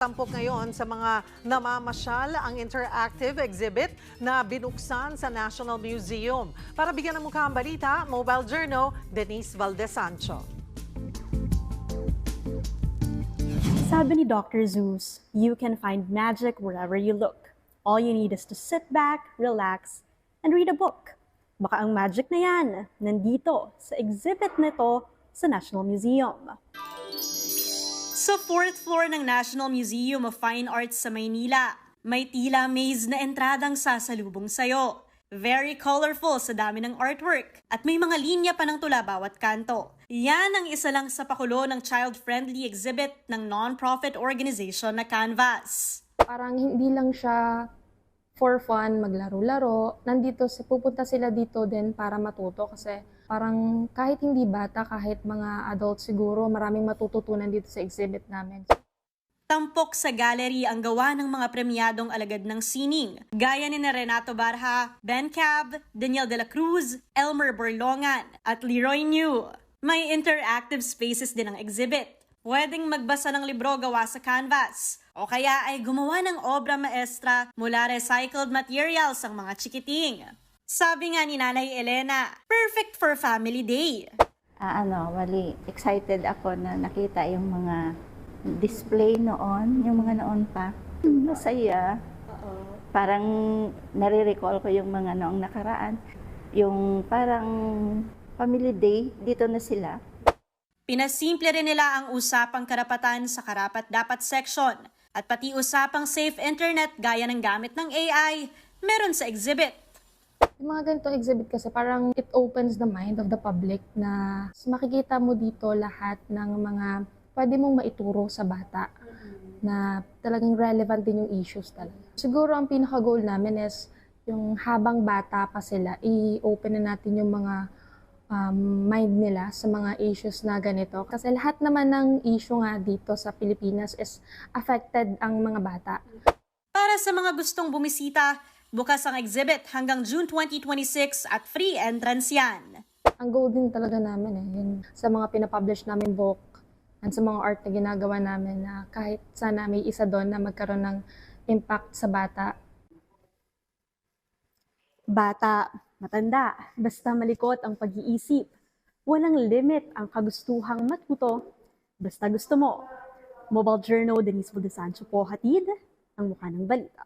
Tampok ngayon sa mga namamasyal ang interactive exhibit na binuksan sa National Museum. Para bigyan ng mukha ang balita, Mobile Journal, Denise Valdez Sancho. Sabi ni Dr. Zeus, you can find magic wherever you look. All you need is to sit back, relax, and read a book. Baka ang magic na yan, nandito sa exhibit nito sa National Museum. Sa 4th floor ng National Museum of Fine Arts sa Maynila, may tila maze na entradang sasalubong sayo. Very colorful sa dami ng artwork at may mga linya pa ng tula bawat kanto. Yan ang isa lang sa pakulo ng child-friendly exhibit ng non-profit organization na Canvas. Parang hindi lang siya for fun, maglaro-laro. Pupunta sila dito din para matuto kasi parang kahit hindi bata, kahit mga adult siguro, maraming matututunan dito sa exhibit namin. Tampok sa gallery ang gawa ng mga premyadong alagad ng sining, gaya ni Renato Barha, Ben Cab, Daniel de la Cruz, Elmer Borlongan, at Leroy New. May interactive spaces din ang exhibit. Pwedeng magbasa ng libro gawa sa canvas, o kaya ay gumawa ng obra maestra mula recycled materials ang mga chikiting. Sabi nga ni Nanay Elena, perfect for family day. Excited ako na nakita yung mga display noon, yung mga noon pa. Masaya. Parang nare-recall ko yung mga noong nakaraan. Yung parang family day, dito na sila. Pinasimple rin nila ang usapang karapatan sa karapat-dapat section at pati usapang safe internet gaya ng gamit ng AI, meron sa exhibit. Yung mga ganitong exhibit kasi parang it opens the mind of the public na makikita mo dito lahat ng mga pwede mong maituro sa bata na talagang relevant din yung issues talaga. Siguro ang pinaka-goal namin is yung habang bata pa sila, i-open na natin yung mga mind nila sa mga issues na ganito. Kasi lahat naman ng issue nga dito sa Pilipinas is affected ang mga bata. Para sa mga gustong bumisita, bukas ang exhibit hanggang June 2026 at free entrance yan. Ang goal din talaga namin yun sa mga pinapublish namin book at sa mga art na ginagawa namin na kahit sana may isa doon na magkaroon ng impact sa bata. Bata, matanda, basta malikot ang pag-iisip. Walang limit ang kagustuhang matuto, basta gusto mo. Mobile Journal, Denise Valdez Sancho po, hatid ang mukha ng balita.